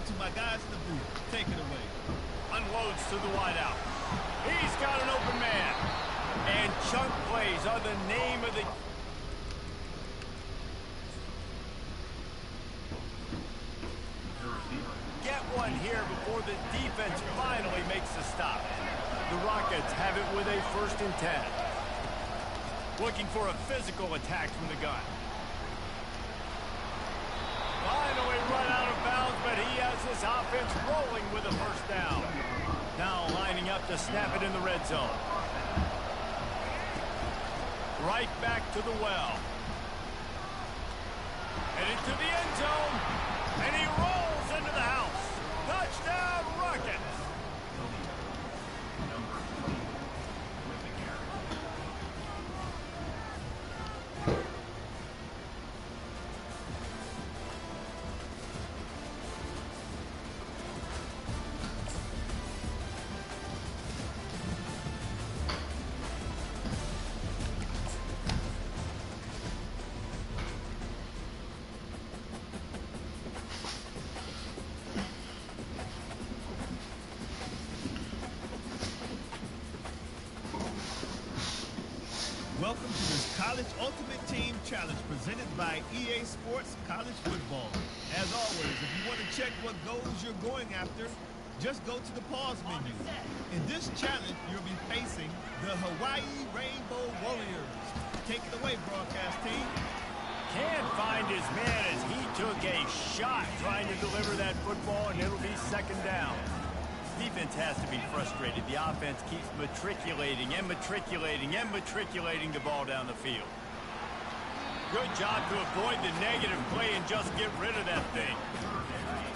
to my guys in the booth. Take it away. Unloads to the wideout. He's got an open man. And chunk plays are the name of the... Get one here before the defense finally makes the stop. The Rockets have it with a 1st and 10. Looking for a physical attack from the gun. Finally run out of bounds, but he has his offense rolling with a 1st down. Now lining up to snap it in the red zone. Right back to the well. And into the end zone. And he rolls into the house. Touchdown, Rockets! Welcome to this College Ultimate Team Challenge presented by EA Sports College Football. As always, if you want to check what goals you're going after, just go to the pause menu. In this challenge, you'll be facing the Hawaii Rainbow Warriors. Take it away, broadcast team. Can't find his man as he took a shot trying to deliver that football, and it'll be 2nd down. Defense has to be frustrated. The offense keeps matriculating and matriculating and matriculating the ball down the field. Good job to avoid the negative play and just get rid of that thing.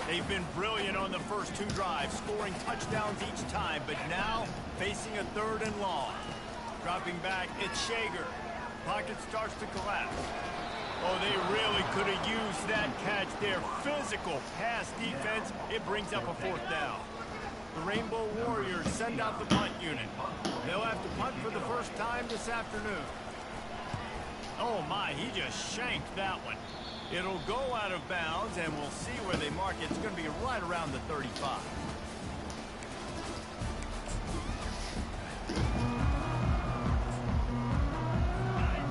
They've been brilliant on the first 2 drives, scoring touchdowns each time, but now facing a 3rd and long. Dropping back, it's Shager. Pocket starts to collapse. Oh, they really could have used that catch there. Physical pass defense. It brings up a 4th down. The Rainbow Warriors send out the punt unit. They'll have to punt for the first time this afternoon. Oh my, he just shanked that one. It'll go out of bounds, and we'll see where they mark it. It's going to be right around the 35.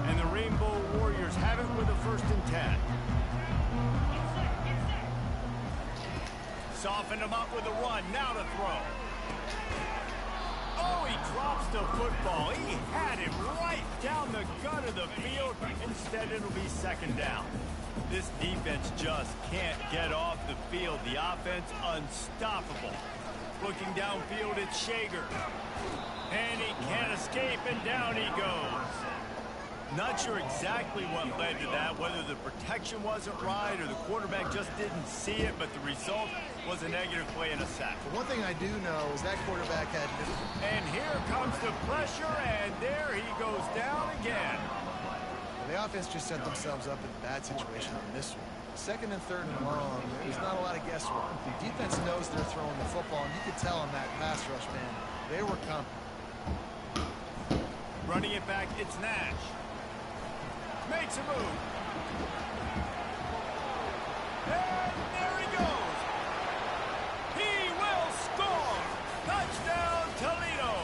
And the Rainbow Warriors have it with a 1st and 10. Soften him up with a run. Now to throw. Oh, he drops the football. He had it right down the gut of the field. Instead, it'll be 2nd down. This defense just can't get off the field. The offense unstoppable. Looking downfield, it's Shager. And he can't escape, and down he goes. Not sure exactly what led to that, whether the protection wasn't right or the quarterback just didn't see it, but the result was a negative play and a sack. But one thing I do know is that quarterback had... And here comes the pressure, and there he goes down again. The offense just set themselves up in a bad situation on this one. 2nd and 3rd and long, there's not a lot of guesswork. The defense knows they're throwing the football, and you could tell on that pass rush, man, they were coming. Running it back, it's Nash. Makes a move. And there he goes. He will score. Touchdown, Toledo.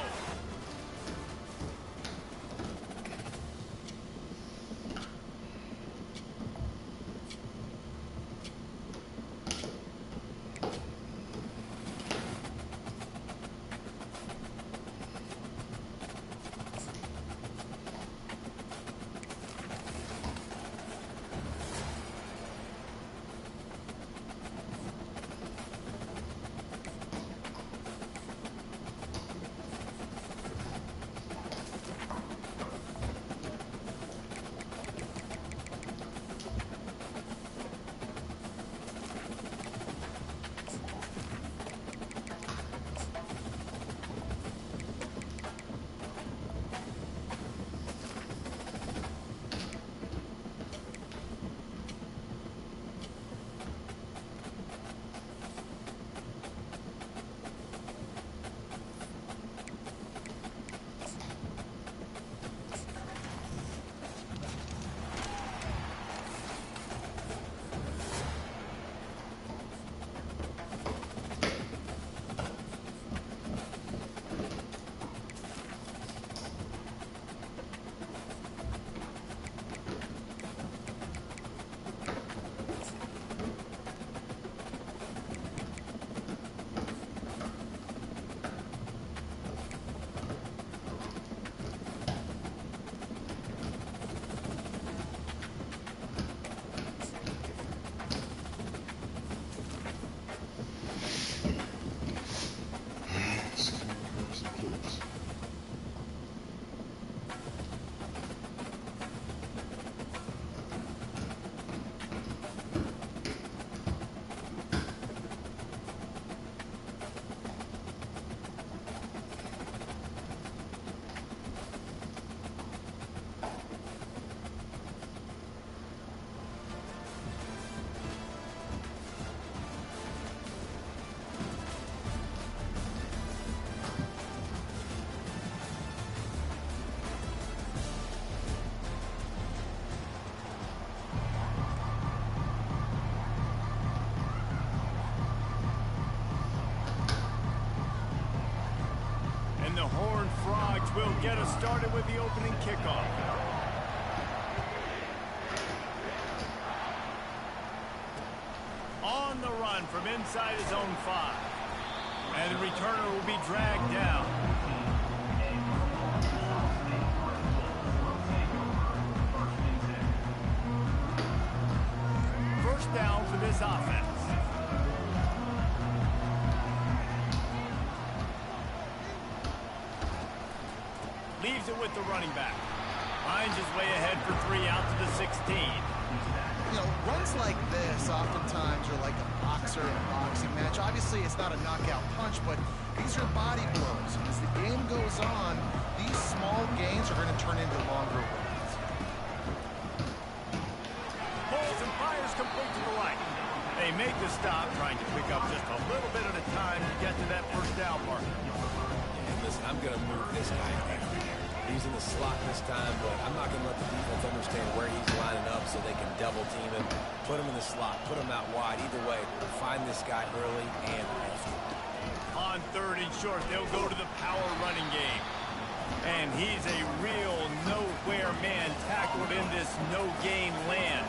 get us started with the opening kickoff. On the run from inside his own 5. And the returner will be dragged down. First down for this offense. Leaves it with the running back. Finds his way ahead for 3 out to the 16. You know, runs like this oftentimes are like a boxer in a boxing match. Obviously, it's not a knockout punch, but these are body blows. And as the game goes on, these small gains are going to turn into longer runs. Pulls and fires complete to the right. They make the stop, trying to pick up just a little bit at a time to get to that first down marker. And listen, I'm going to move this guy down. He's in the slot this time, but I'm not going to let the defense understand where he's lining up so they can double team him, put him in the slot, put him out wide. Either way, we'll find this guy early and often. On 3rd and short, they'll go to the power running game. And he's a real nowhere man tackled in this no-game land.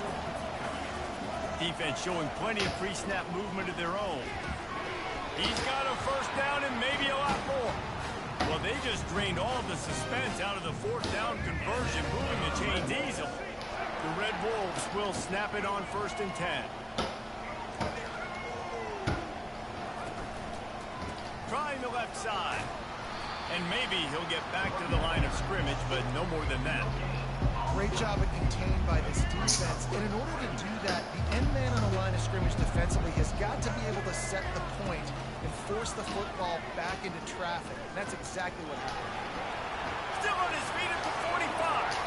Defense showing plenty of pre-snap movement of their own. He's got a first down and maybe a lot more. Well, they just drained all of the suspense out of the 4th down conversion, moving the chains easily. The Red Wolves will snap it on 1st and 10. Trying the left side. And maybe he'll get back to the line of scrimmage, but no more than that. Great job of contained by this defense. And in order to do that, the end man on the line of scrimmage defensively has got to be able to set the point and force the football back into traffic. And that's exactly what happened. Still on his feet at the 45.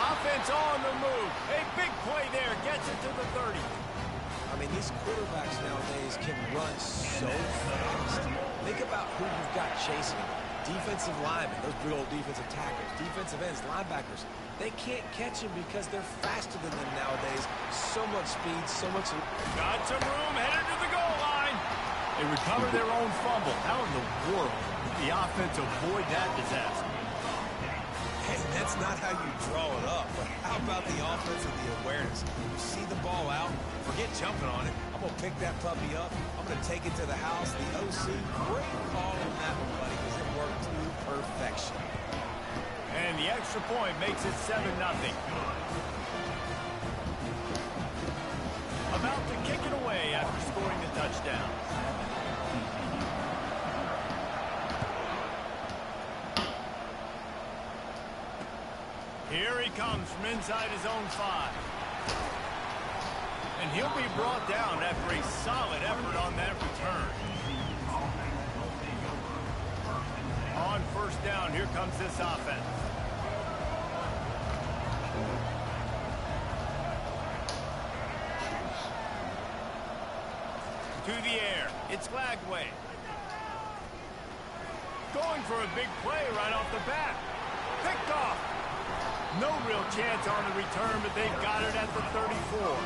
Offense on the move. A big play there. Gets it to the 30. I mean, these quarterbacks nowadays can run so fast. Think about who you've got chasing them. Defensive linemen, those big old defensive tackles, defensive ends, linebackers. They can't catch him because they're faster than them nowadays. So much speed, so much... Got some room, headed to the goal line. They recover their own fumble. How in the world did the offense avoid that disaster? Hey, that's not how you draw it up. But how about the offense and the awareness? You see the ball out, forget jumping on it. I'm going to pick that puppy up. I'm going to take it to the house. The OC, great call on that one, buddy, because it worked to perfection. And the extra point makes it 7-0. About to kick it away after scoring the touchdown. Here he comes from inside his own 5. And he'll be brought down after a solid effort on that return. On 1st down, here comes this offense. To the air. It's Lagway. Going for a big play right off the bat. Picked off. No real chance on the return, but they've got it at the 34.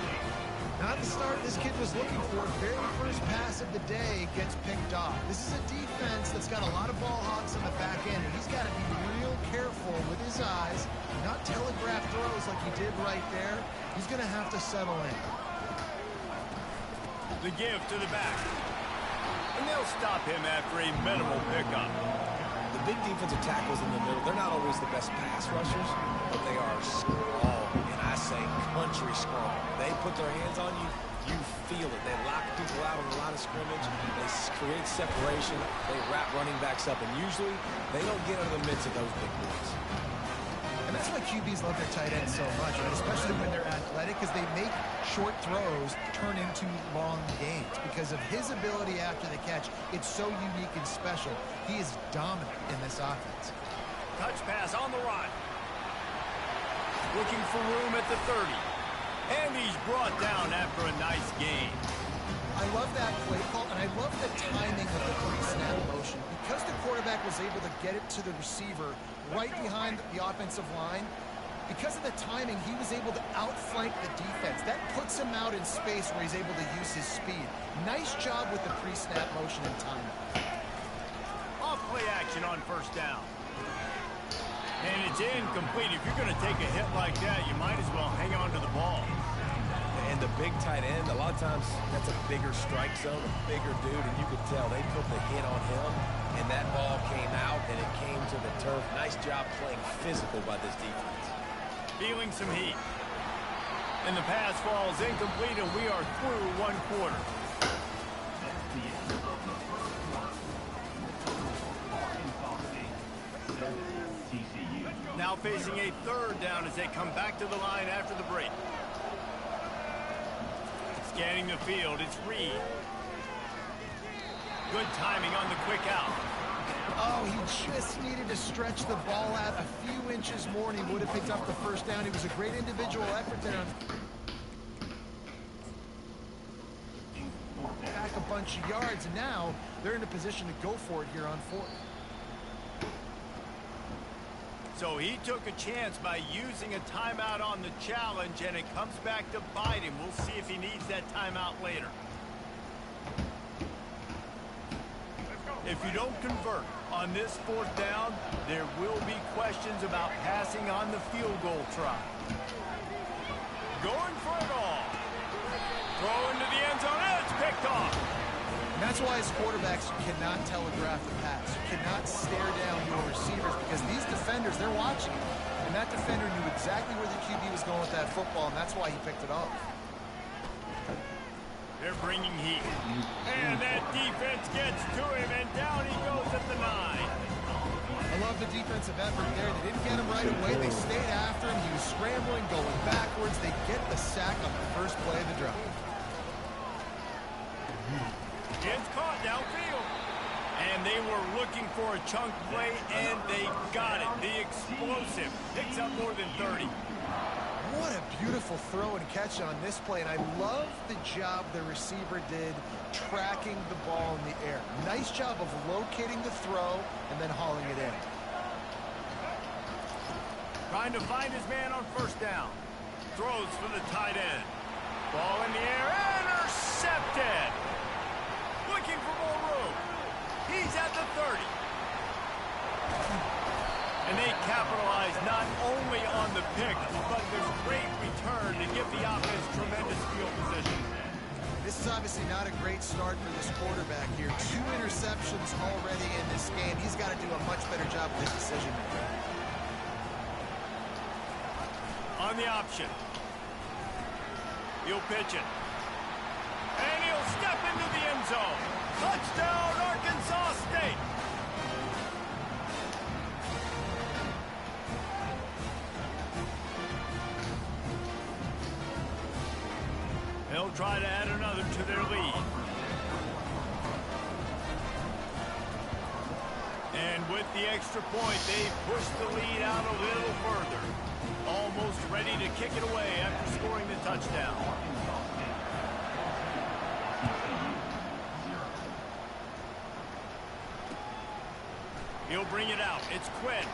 Not the start this kid was looking for. Very first pass of the day gets picked off. This is a defense that's got a lot of ball hawks on the back end, and he's got to be real careful with his eyes, not telegraph throws like he did right there. He's going to have to settle in. The give to the back. And they'll stop him after a minimal pickup. The big defensive tackles in the middle, they're not always the best pass rushers, but they are strong, and I say country strong. They put their hands on you, you feel it. They lock people out on the line of scrimmage. They create separation. They wrap running backs up, and usually they don't get out of the midst of those big boys. And that's why QBs love their tight ends so much, right? Especially when they're athletic, because they make short throws turn into long gains. Because of his ability after the catch, it's so unique and special. He is dominant in this offense. Touch pass on the run. Looking for room at the 30. And he's brought down after a nice gain. I love that play call, and I love the timing of the pre-snap motion. Because the quarterback was able to get it to the receiver right behind the offensive line, because of the timing, he was able to outflank the defense. That puts him out in space where he's able to use his speed. Nice job with the pre-snap motion and timing. Off play action on 1st down. And it's incomplete. If you're going to take a hit like that, you might as well hang on to the ball. And the big tight end, a lot of times that's a bigger strike zone, a bigger dude, and you could tell they put the hit on him, and that ball came out, and it came to the turf. Nice job playing physical by this defense. Feeling some heat. And the pass falls incomplete, and we are through one quarter. Now facing a third down as they come back to the line after the break. Scanning the field, it's Reed. Good timing on the quick out. Oh, he just needed to stretch the ball out a few inches more, and he would have picked up the first down. It was a great individual effort there. Back a bunch of yards, and now they're in a position to go for it here on fourth. So he took a chance by using a timeout on the challenge, and it comes back to bite him. We'll see if he needs that timeout later. If you don't convert on this fourth down, there will be questions about passing on the field goal try. Going for it all. Throw into the end zone, and it's picked off. And that's why as quarterbacks, you cannot telegraph the pass. You cannot stare down your receivers because these defenders, they're watching you. And that defender knew exactly where the QB was going with that football, and that's why he picked it off. They're bringing heat. And that defense gets to him, and down he goes at the 9. I love the defensive effort there. They didn't get him right away. They stayed after him. He was scrambling, going backwards. They get the sack on the first play of the drive. Gets caught downfield. And they were looking for a chunk play, and they got it. The explosive picks up more than 30. What a beautiful throw and catch on this play, and I love the job the receiver did tracking the ball in the air. Nice job of locating the throw and then hauling it in. Trying to find his man on first down. Throws for the tight end. Ball in the air, intercepted. Looking for more room. He's at the 30. And they capitalize not only on the pick, but the great return to give the offense tremendous field position. This is obviously not a great start for this quarterback here. 2 interceptions already in this game. He's got to do a much better job with his decision making. On the option. He'll pitch it. And he'll step into the end zone. Touchdown, Arkansas State. They'll try to add another to their lead. And with the extra point, they push the lead out a little further. Almost ready to kick it away after scoring the touchdown. He'll bring it out. It's Quinn.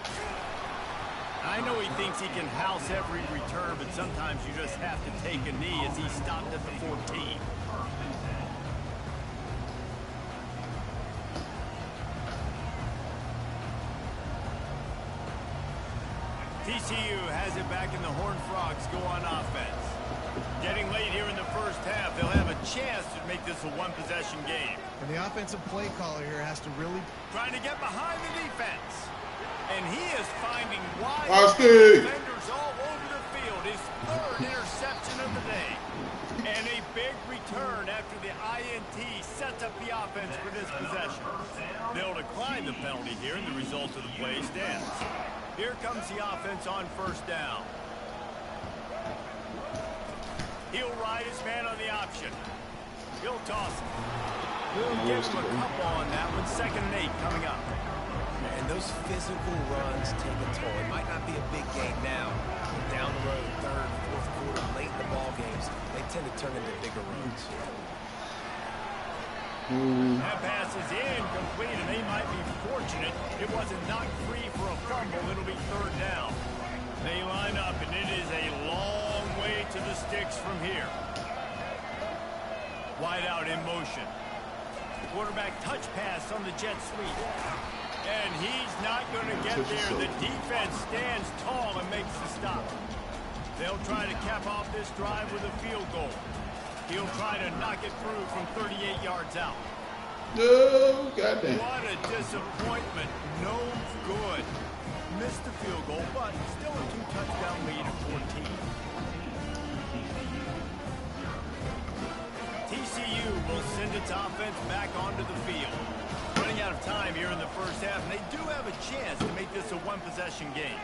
I know he thinks he can house every return, but sometimes you just have to take a knee as he stopped at the 14. TCU has it back and the Horned Frogs go on offense. Getting late here in the first half, they'll have a chance to make this a one-possession game. And the offensive play caller here has to really... Trying to get behind the defense. And he is finding wide defenders all over the field. His 3rd interception of the day. And a big return after the INT sets up the offense for this possession. They'll decline the penalty here, and the result of the play stands. Here comes the offense on first down. He'll ride his man on the option. He'll toss it. We'll give him a couple on that one. 2nd and 8 coming up. And those physical runs take a toll. It might not be a big game now, but down the road, 3rd, 4th quarter, late in the ball games, they tend to turn into bigger runs. That pass is incomplete, and they might be fortunate it wasn't knocked free for a fumble. It'll be 3rd down. They line up, and it is a long way to the sticks from here. Wide out in motion. Quarterback touch pass on the jet sweep. And he's not going to get there. The defense stands tall and makes the stop. They'll try to cap off this drive with a field goal. He'll try to knock it through from 38 yards out. No, goddamn. What a disappointment. No good. Missed the field goal, but still a 2-touchdown lead at 14. TCU will send its offense back onto the field. Running out of time here in the first half, and they do have a chance to make this a one-possession game.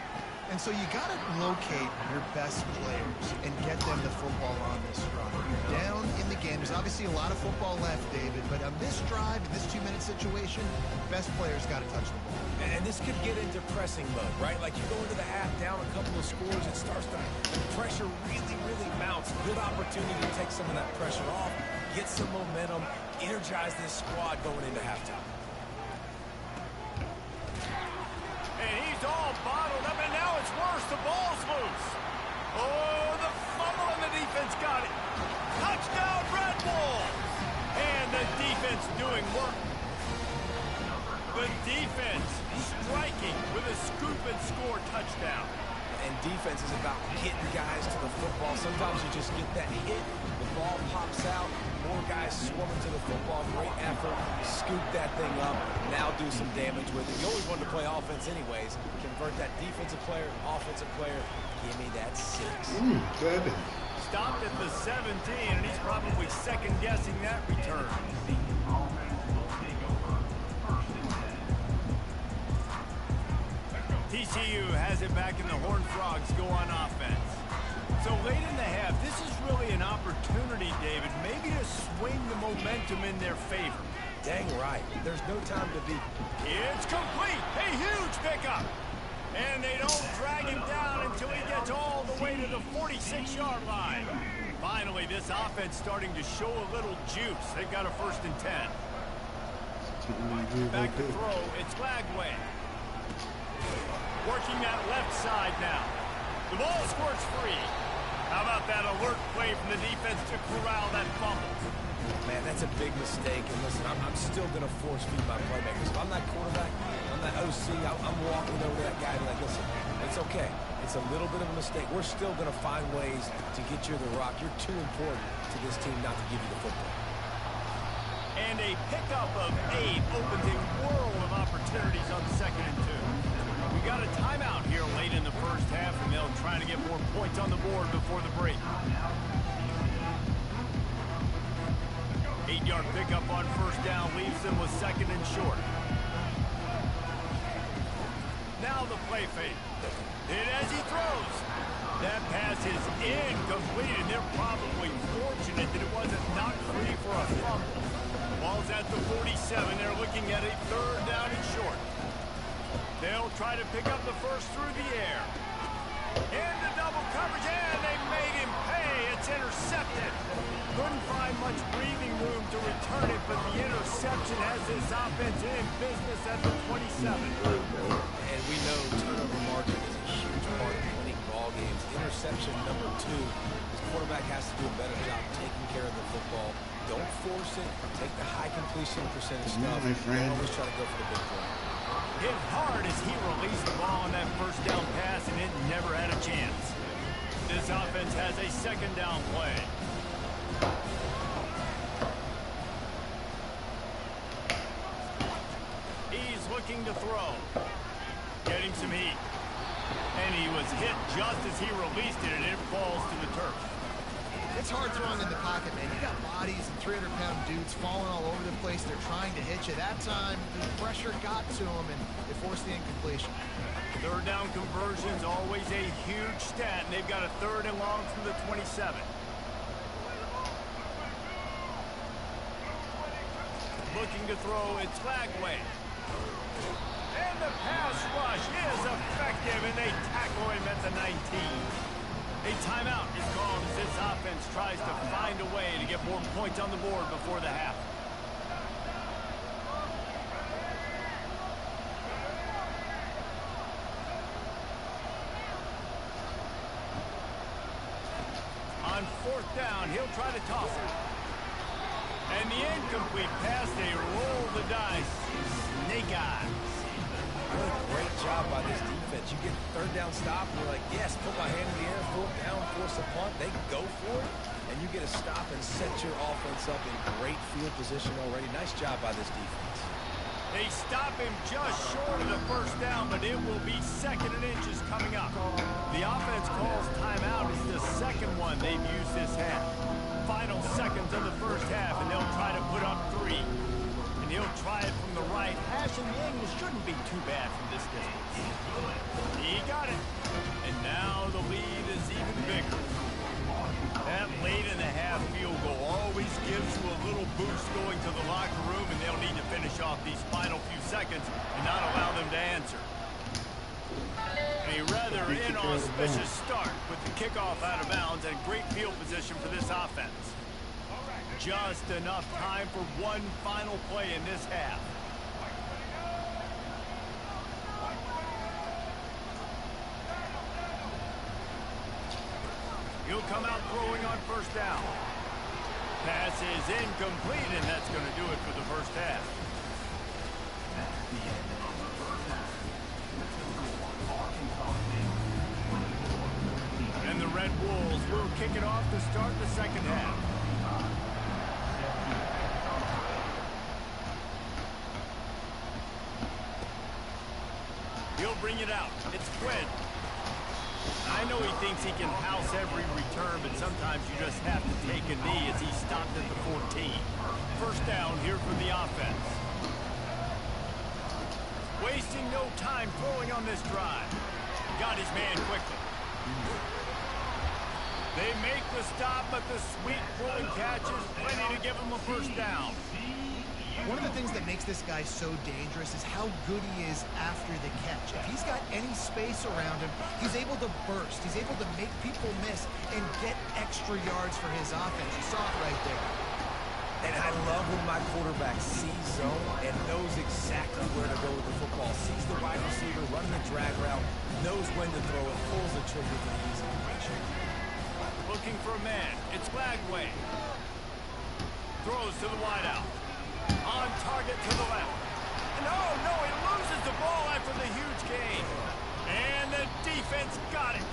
And so you got to locate your best players and get them the football on this drive. You're down in the game. There's obviously a lot of football left, David, but on this drive, in this 2-minute situation, best players got to touch the ball. And this could get into pressing mode, right? Like you go into the half down a couple of scores, it starts to, the pressure really mounts. Good opportunity to take some of that pressure off, get some momentum, energize this squad going into halftime. And he's all bottled up, and now it's worse. The ball's loose. Oh, the fumble, and the defense got it. Touchdown, Red Bull! And the defense doing work. The defense striking with a scoop and score touchdown. And defense is about getting guys to the football. Sometimes you just get that hit, the ball pops out, more guys swarming to the football. Great effort, scoop that thing up, now do some damage with it. You always wanted to play offense anyways. Convert that defensive player, offensive player. Give me that 6. Goddamn. Stopped at the 17, and he's probably second-guessing that return. TCU has it back, and the Horned Frogs go on offense. So late in the half, this is really an opportunity, David, maybe to swing the momentum in their favor. Dang right. There's no time to be. It's complete. A huge pickup. And they don't drag him down until he gets all the way to the 46-yard line. Finally, this offense starting to show a little juice. They've got a 1st and 10. Back to throw. It's Lagway. Working that left side now. The ball squirts free. How about that alert play from the defense to corral that fumble? Man, that's a big mistake. And listen, I'm still going to force feed my playmakers. If I'm that quarterback, I'm that OC, I'm walking over that guy and like, listen, it's okay. It's a little bit of a mistake. We're still going to find ways to get you the rock. You're too important to this team not to give you the football. And a pickup of 8 opens a world of opportunities on 2nd and 2. We got a timeout here late in the first half, and they'll try to get more points on the board before the break. 8-yard pickup on 1st down leaves them with 2nd and short. Now the play fake. And as he throws, that pass is incomplete, and they're probably fortunate that it wasn't knocked free for a fumble. Ball's at the 47. They're looking at a 3rd down and short. They'll try to pick up the first through the air. Into double coverage, and they made him pay. It's intercepted. Couldn't find much breathing room to return it, but the interception has this offense in business at the 27. And we know turnover margin is a huge part of winning ball games. Interception number 2. This quarterback has to do a better job taking care of the football. Don't force it. Take the high completion percentage stuff. My friend. Always try to go for the big play. Hit hard as he released the ball on that 1st down pass, and it never had a chance. This offense has a 2nd down play. He's looking to throw. Getting some heat. And he was hit just as he released it, and it falls to the turf. It's hard throwing in the pocket, man. You got bodies and 300-pound dudes falling all over the place. They're trying to hit you. That time, the pressure got to them, and they forced the incompletion. 3rd down conversion's always a huge stat, and they've got a 3rd and long from the 27. Looking to throw, it's Lagway. And the pass rush is effective, and they tackle him at the 19. A timeout is called as this offense tries to find a way to get more points on the board before the half. On 4th down, he'll try to toss it. And And the incomplete pass, they roll the dice. Ncaa. Great job by this defense. You get the third down stop, and you're like, yes, put my hand in the air, fourth down, force a punt. They go for it, and you get a stop and set your offense up in great field position already. Nice job by this defense. They stop him just short of the first down, but it will be 2nd and inches coming up. The offense calls timeout. It's the second one they've used this half. Final seconds of the first half, and they'll try to put up 3. And he'll try it from the right. Hashing the angle shouldn't be too bad from this distance. He got it. And now the lead is even bigger. That late in the half field goal always gives you a little boost going to the locker room, and they'll need to finish off these final few seconds and not allow them to answer. A rather inauspicious start with the kickoff out of bounds and great field position for this offense. Just enough time for one final play in this half. He'll come out throwing on first down. Pass is incomplete, and that's going to do it for the first half. And the Red Wolves will kick it off to start the second half. He'll bring it out. It's Quinn. I know he thinks he can house every return, but sometimes you just have to take a knee as he stopped at the 14. First down here for the offense. Wasting no time throwing on this drive. Got his man quickly. They make the stop, but the sweet pulling catch is plenty to give him a first down. One of the things that makes this guy so dangerous is how good he is after the catch. If he's got any space around him, he's able to burst. He's able to make people miss and get extra yards for his offense. You saw it right there. And I love when my quarterback sees zone and knows exactly where to go with the football. Sees the wide receiver running the drag route, knows when to throw it, pulls the trigger for the easy completion. Looking for a man. It's Lagway. Throws to the wideout. On target to the left. And oh no, he loses the ball after the huge gain. And the defense got it.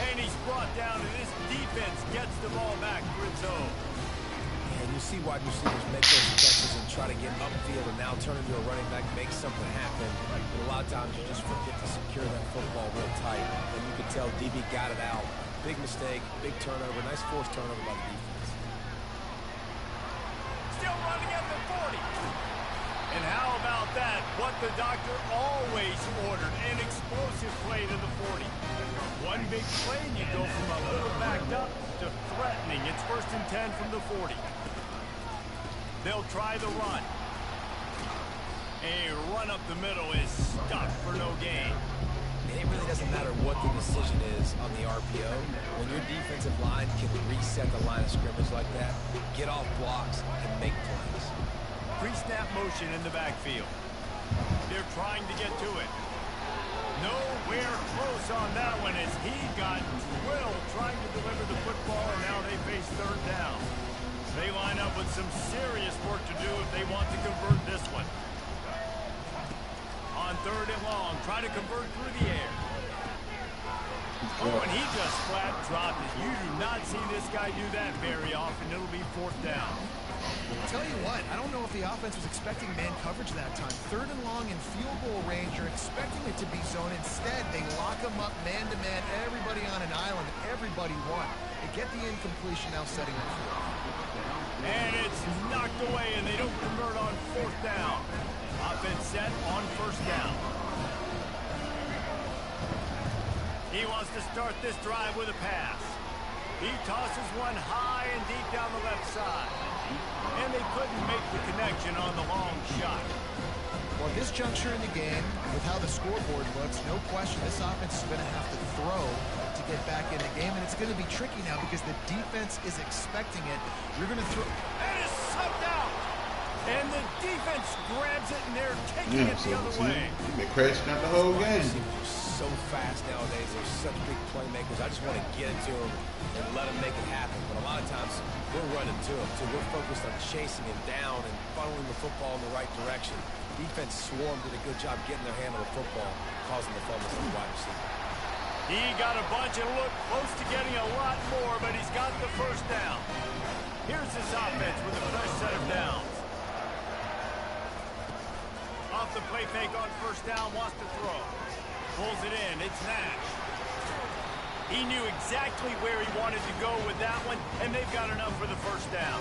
And he's brought down, and this defense gets the ball back for its own. And you see wide receivers make those catches and try to get upfield and now turn into a running back, make something happen. But a lot of times you just forget to secure that football real tight. And you can tell DB got it out. Big mistake, big turnover, nice forced turnover by the defense. Still running at the 40. And how about that? What the doctor always ordered, an explosive play to the 40. One big play and you go from a little backed up to threatening. It's 1st and 10 from the 40. They'll try the run. A run up the middle is stopped for no gain. It really doesn't matter what the decision is on the RPO. When your defensive line can reset the line of scrimmage like that, get off blocks, and make plays. Pre-snap motion in the backfield. They're trying to get to it. Nowhere close on that one as he got Will trying to deliver the football, and now they face 3rd down. They line up with some serious work to do if they want to convert this one. On 3rd and long, trying to convert through the air. Oh, and he just flat dropped it. You do not see this guy do that very often. It'll be 4th down. I'll tell you what, I don't know if the offense was expecting man coverage that time. 3rd and long in field goal range, you're expecting it to be zone. Instead, they lock them up man-to-man, everybody on an island, everybody won. They get the incompletion, now setting up 4th. And it's knocked away, and they don't convert on 4th down. Offense set on 1st down. He wants to start this drive with a pass. He tosses one high and deep down the left side. And they couldn't make the connection on the long shot. Well, at this juncture in the game, with how the scoreboard looks, no question this offense is going to have to throw to get back in the game. And it's going to be tricky now because the defense is expecting it. You're going to throw. And it's sucked out. And the defense grabs it, and they're taking it the other way. They're crashing out the whole game. They're so fast nowadays. They're such big playmakers. I just want to get it to them and let them make it happen. But a lot of times, we're running to them. So we're focused on chasing him down and funneling the football in the right direction. Defense swarm did a good job getting their hand on the football, causing the fumbles to the wide receiver. He got a bunch and looked close to getting a lot more, but he's got the first down. Here's his offense with a fresh set of downs. Off the play fake on first down, wants to throw. Pulls it in, it's Nash. He knew exactly where he wanted to go with that one, and they've got enough for the first down.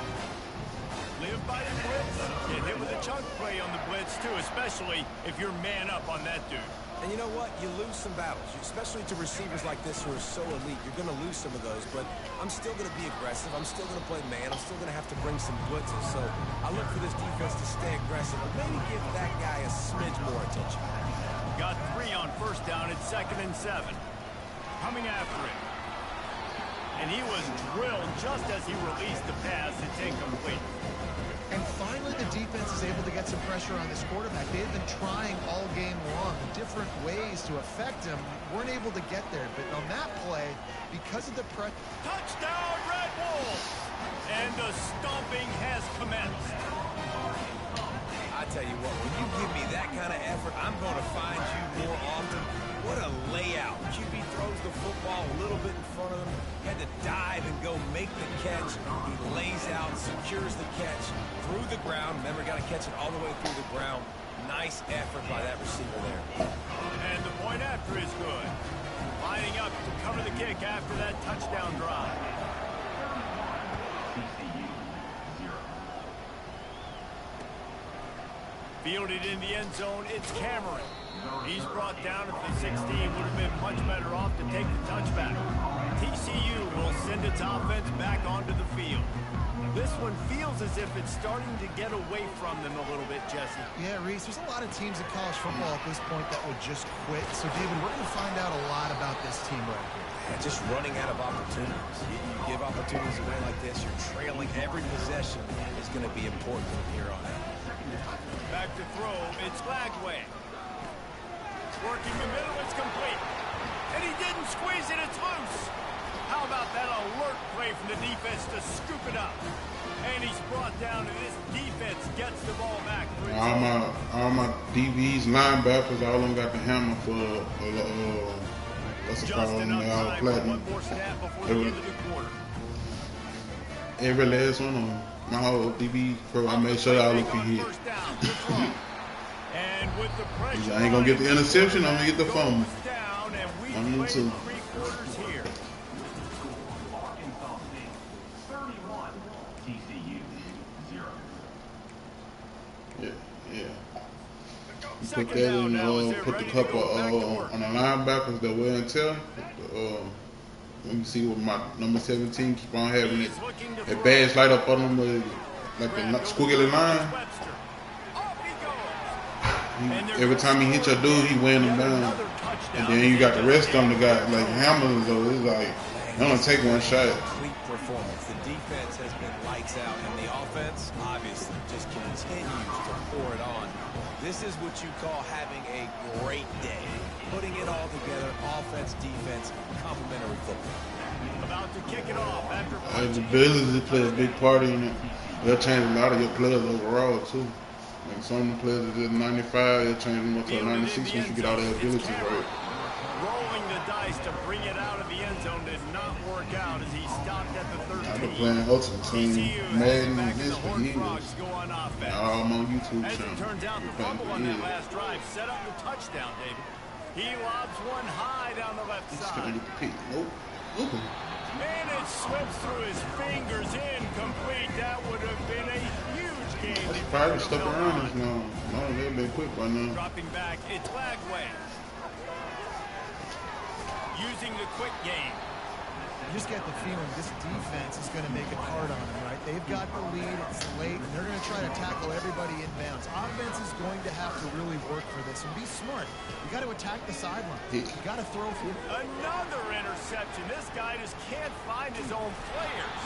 Live by the blitz. Get hit with a chunk play on the blitz, too, especially if you're man up on that dude. And you know what? You lose some battles, especially to receivers like this who are so elite. You're going to lose some of those, but I'm still going to be aggressive. I'm still going to play man. I'm still going to have to bring some blitzes. So I look for this defense to stay aggressive and maybe give that guy a smidge more attention. Got 3 on first down. It's 2nd and 7. Coming after it. And he was drilled just as he released the pass. It's incomplete. And finally, the defense is able to get some pressure on this quarterback. They've been trying all game long different ways to affect him. Weren't able to get there. But on that play, because of the pressure... Touchdown, Red Wolves! And the stomping has commenced. I tell you what, when you give me that kind of effort, I'm going to find you more often. What a layout. QB throws the football a little bit in front of him. Had to dive and go make the catch. He lays out, secures the catch through the ground. Remember, got to catch it all the way through the ground. Nice effort by that receiver there. And the point after is good. Lining up to cover the kick after that touchdown drive. Fielded in the end zone, it's Cameron. He's brought down at the 16. Would have been much better off to take the touchback. TCU will send its offense back onto the field. This one feels as if it's starting to get away from them a little bit, Jesse. Yeah, Reese, there's a lot of teams in college football at this point that would just quit. So, David, we're going to find out a lot about this team right here. Yeah, just running out of opportunities. You give opportunities away like this, you're trailing. Every possession is going to be important from here on out. Back to throw, it's Lagway. Working the middle, it's complete. And he didn't squeeze it, it's loose. How about that alert play from the defense to scoop it up? And he's brought down, and this defense gets the ball back. All my DBs, linebackers, all of them got the hammer for what's it called? All platinum. Every last one of them. My whole DB pro, I made sure all of them hit. And with the pressure, I ain't gonna get the interception. I'm gonna get the fumble. I'm going to. Here. Yeah. Put that in, put the couple on the linebackers that wear and tear. Let me see what my number 17 keep on having it. That badge light up on them like the squiggly line. Every time he hit your dude, he weighing them down. And then you got the rest of them that got like hammers, so it's like, they only take one shot. Complete performance. The defense has been lights out, and the offense obviously just continues to pour it on. This is what you call having a great day. Putting it all together, offense, defense, complementary football. About to kick it off after the ability to play a big part in it. They'll change a lot of your players overall too. Like some of the players that did 95, they'll change them up to 96 once you get all their abilities right. Rolling the dice to bring it out of the end zone did not work out as he stopped at the 13. I've been playing Ultimate Team, Madden, and this for years. All on YouTube As channel. it turns out, the fumble on that last drive set up the touchdown, David. He lobs one high down the left He's side. gonna get the pick. Nope. And it slips through his fingers, incomplete. That would have been a huge game. That's probably stuck around us now. No, they've been quick by now. Dropping back, it's Lagway. Using the quick game. You just get the feeling this defense is going to make it hard on them, right? They've got the lead, it's late, and they're going to try to tackle everybody inbounds. Offense is going to have to really work for this and be smart. You got to attack the sideline. You got to throw for another interception. This guy just can't find his own players.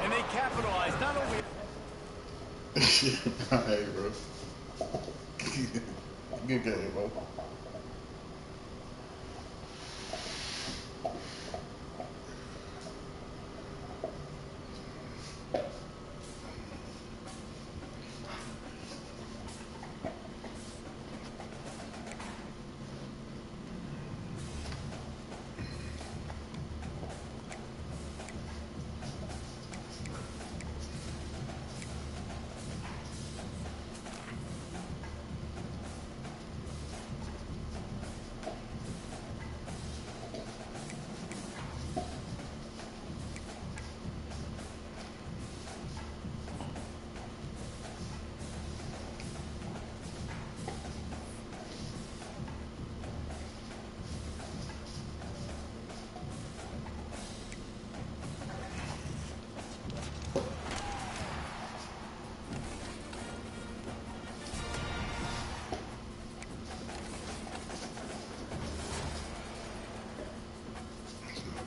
And they capitalize not only... Hey, bro. Good game, bro.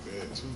Bad too.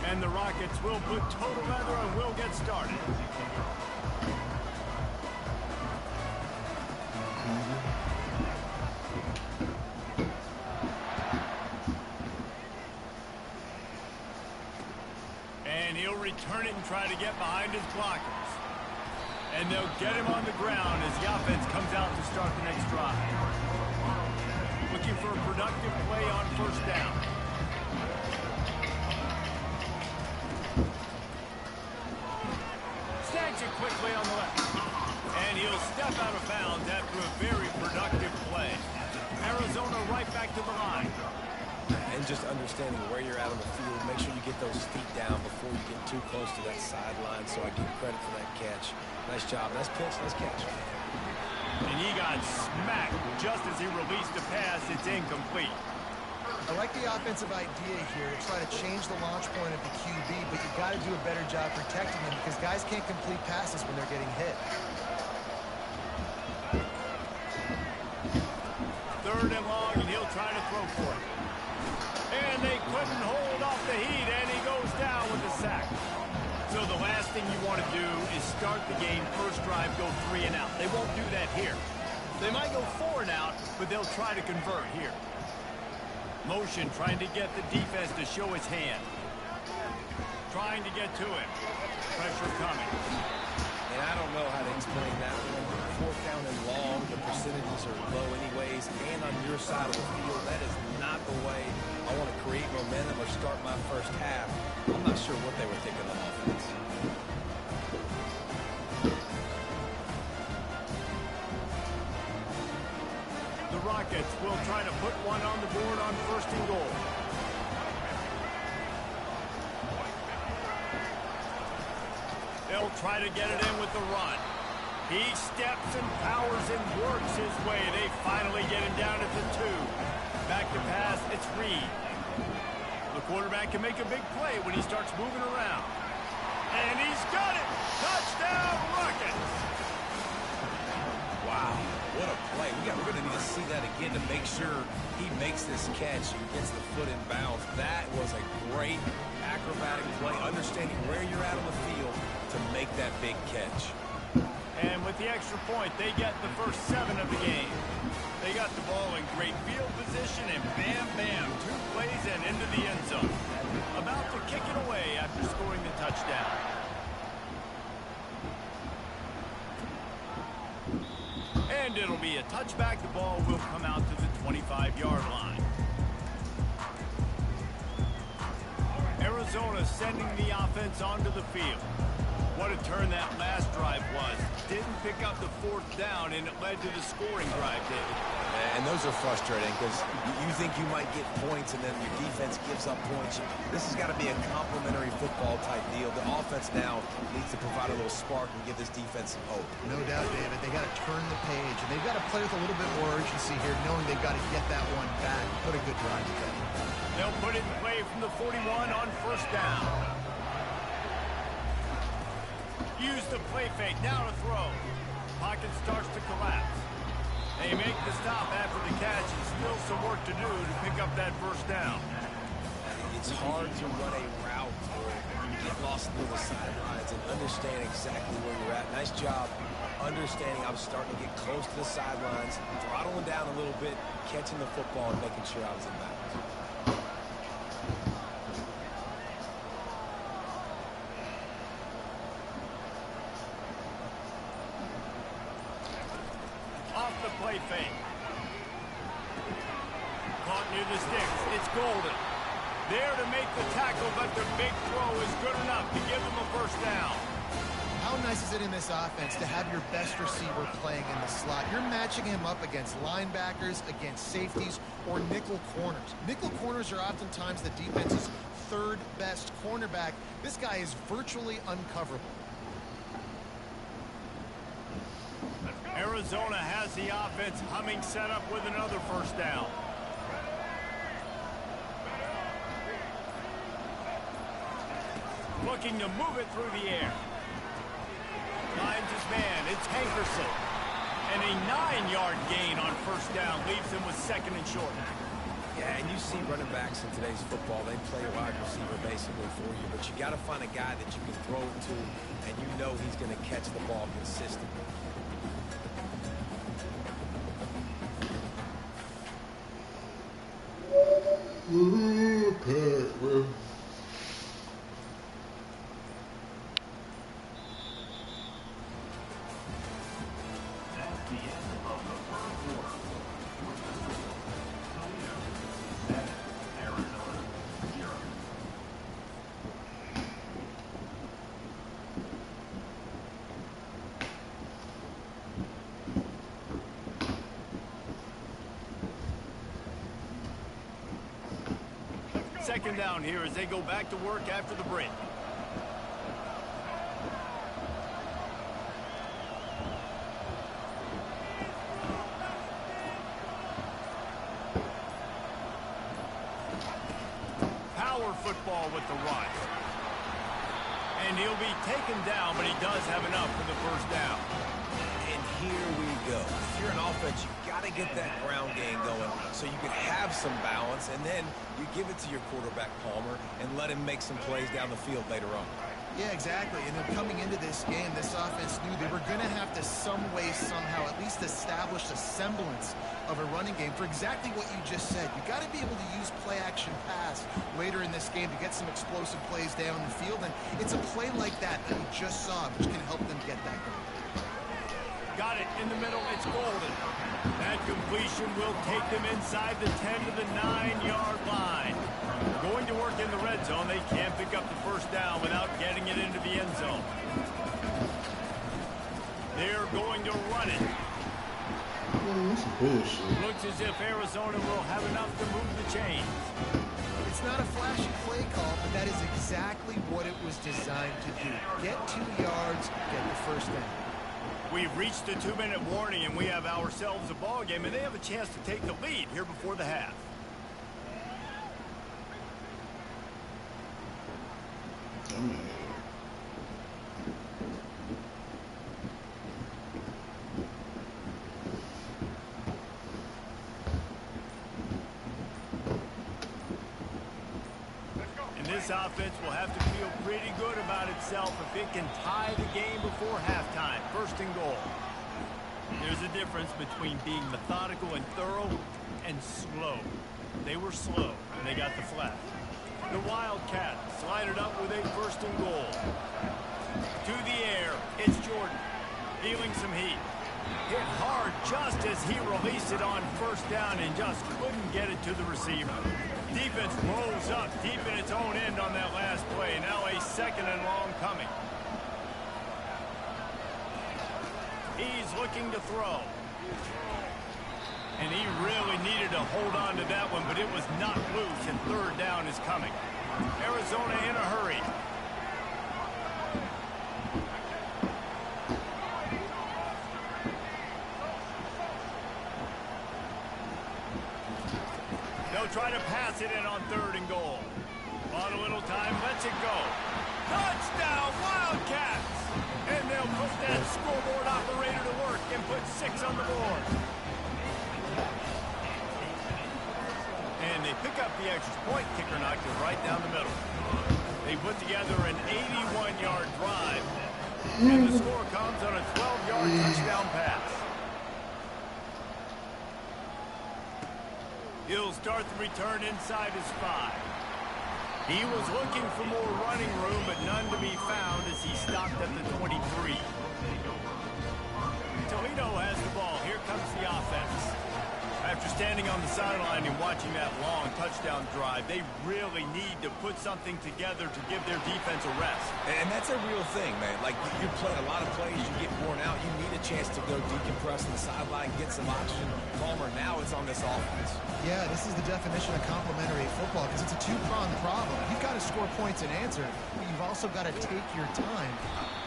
And the Rockets will put total leather and will get started. And he'll return it and try to get behind his blockers. And they'll get him on the ground as the offense comes out to start the next drive. Looking for a productive play on first down. Snags it quickly on the left. And he'll step out of bounds after a very productive play. Arizona right back to the line. And just understanding where you're at on the field, make sure you get those feet down before you get too close to that sideline, so I give credit for that catch. Nice job. Nice pitch. Nice catch. And he got smacked just as he released the pass. It's incomplete. I like the offensive idea here to try to change the launch point of the QB, but you've got to do a better job protecting them because guys can't complete passes when they're getting hit. Third and long, and he'll try to throw for it. And they couldn't hold off the heat, and he goes down with a sack. last thing you want to do is start the game, first drive, go 3 and out. They won't do that here. They might go 4 and out, but they'll try to convert here. Motion, trying to get the defense to show his hand. Trying to get to him. Pressure coming. And I don't know how to explain that one. 4th down and long, the percentages are low anyways, and on your side of the field, that is not the way I want to create momentum or start my first half. I'm not sure what they were thinking on offense. The Rockets will try to put one on the board on 1st and goal. They'll try to get it in with the run. He steps and powers and works his way. They finally get him down at the 2. Back to pass, it's Reed. The quarterback can make a big play when he starts moving around. And he's got it! Touchdown, Rockets! Wow, what a play. We're going to need to see that again to make sure he makes this catch and gets the foot in bounds. That was a great acrobatic play, understanding where you're at on the field to make that big catch. And with the extra point, they get the first 7 of the game. They got the ball in great field position, and bam, bam, 2 plays and into the end zone. About to kick it away after scoring the touchdown. And it'll be a touchback. The ball will come out to the 25-yard line. Arizona sending the offense onto the field. What a turn that last drive was. Didn't pick up the 4th down, and it led to the scoring drive, David. And those are frustrating because you think you might get points and then your defense gives up points. This has got to be a complementary football type deal. The offense now needs to provide a little spark and give this defense some hope. No doubt, David. They got to turn the page, and they've got to play with a little bit more urgency here, knowing they've got to get that one back. Put a good drive together. They'll put it in play from the 41 on 1st down. Use the play fake, now to throw. Pocket starts to collapse. They make the stop after the catch, and still some work to do to pick up that 1st down. It's hard to run a route or get lost near the sidelines and understand exactly where you're at. Nice job understanding I was starting to get close to the sidelines, throttling down a little bit, catching the football and making sure I was in bounds. Play fake. Caught near the sticks. It's Golden. There to make the tackle, but the big throw is good enough to give them a 1st down. How nice is it in this offense to have your best receiver playing in the slot? You're matching him up against linebackers, against safeties, or nickel corners. Nickel corners are oftentimes the defense's 3rd best cornerback. This guy is virtually uncoverable. Arizona has the offense humming, set up with another 1st down. Looking to move it through the air. Finds his man. It's Hankerson. And a 9-yard gain on 1st down leaves him with 2nd and short. Yeah, and you see running backs in today's football, they play a wide receiver basically for you, but you got to find a guy that you can throw it to, and you know he's going to catch the ball consistently. Bro. Second down here as they go back to work after the break. Power football with the rush. And he'll be taken down, but he does have enough for the 1st down. And here we go. If you're an offense, you've got to get that ground game going so you can have some balance, and then you give it to your quarterback, Palmer, and let him make some plays down the field later on. Yeah, exactly. And then coming into this game, this offense knew they were going to have to some way, somehow, at least establish a semblance of a running game for exactly what you just said. You got to be able to use play-action pass later in this game to get some explosive plays down the field. And it's a play like that that we just saw, which can help them get that going. Got it in the middle. It's Golden. That completion will take them inside the 10 to the 9-yard line. Going to work in the red zone. They can't pick up the first down without getting it into the end zone. They're going to run it. That's bullshit. Looks as if Arizona will have enough to move the chains. It's not a flashy play call, but that is exactly what it was designed to do. Get 2 yards, get the first down. We've reached the 2-minute warning, and we have ourselves a ball game, and they have a chance to take the lead here before the half. And this offense will have to feel pretty good about itself if it can tie the game before halftime. First and goal. There's a difference between being methodical and thorough and slow. They were slow, and they got the flag. The Wildcats slide it up with a first and goal. To the air, it's Jordan. Feeling some heat. Hit hard just as he released it on first down and just couldn't get it to the receiver. Defense rolls up deep in its own end on that last play. Now a second and long coming. He's looking to throw. And he really needed to hold on to that one, but it was knocked loose, and third down is coming. Arizona in a hurry. They'll try to pass it in on third and goal. On a little time, lets it go. Touchdown, Wildcats! And they'll put that scoreboard operator to work and put 6 on the board. And they pick up the extra point. Kicker knocked it right down the middle. They put together an 81-yard drive. And the score comes on a 12-yard touchdown pass. He'll start the return inside his 5. He was looking for more running room, but none to be found as he stopped at the 23. Toledo has the ball. Here comes the offense. After standing on the sideline and watching that long touchdown drive, they really need to put something together to give their defense a rest. And that's a real thing, man. Like, you play a lot of plays, you get worn out, you need a chance to go decompress on the sideline, get some oxygen. Palmer, now it's on this offense. Yeah, this is the definition of complementary football because it's a two-pronged problem. You've got to score points and answer, but you've also got to take your time.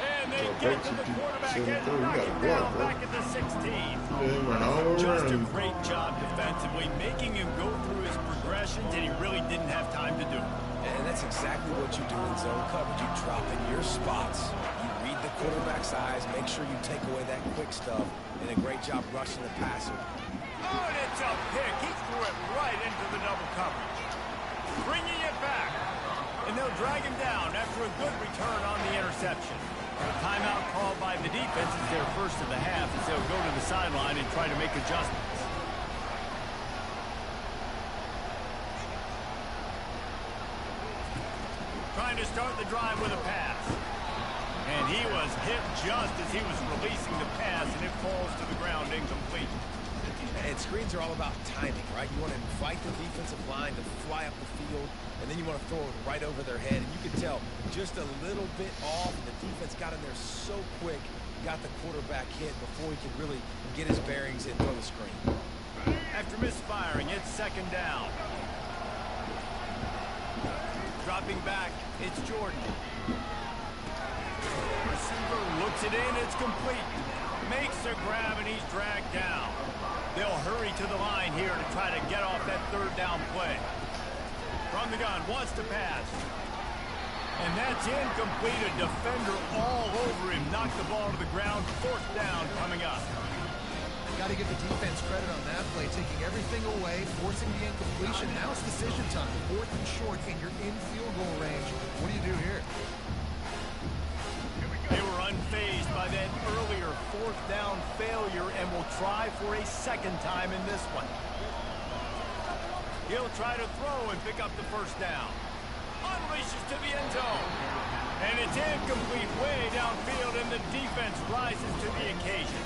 And they get to the quarterback and knock him down back at the 16. Just a great job defensively, making him go through his progressions, and he really didn't have time to do it. And that's exactly what you do in zone coverage. You drop in your spots, you read the quarterback's eyes, make sure you take away that quick stuff, and a great job rushing the passer. Oh, and it's a pick. He threw it right into the double coverage. Bringing it back. And they'll drag him down after a good return on the interception. A timeout called by the defense is their first of the half as they'll go to the sideline and try to make adjustments. Trying to start the drive with a pass. And he was hit just as he was releasing the pass, and it falls to the ground incomplete. And screens are all about timing, right? You want to invite the defensive line to fly up the field, and then you want to throw it right over their head. And you can tell just a little bit off. The defense got in there so quick, got the quarterback hit before he could really get his bearings and throw the screen. After misfiring, it's second down. Dropping back, it's Jordan. Receiver looks it in, it's complete. Makes the grab, and he's dragged down. They'll hurry to the line here to try to get off that third down play. From the gun, wants to pass. And that's incomplete. A defender all over him. Knocked the ball to the ground. Fourth down coming up. Got to give the defense credit on that play, taking everything away, forcing the incompletion. Now it's decision time. 4th and short, and you're in field goal range. What do you do here? fourth down failure and will try for a second time in this one. He'll try to throw and pick up the first down. Unleashes to the end zone. And it's incomplete way downfield, and the defense rises to the occasion.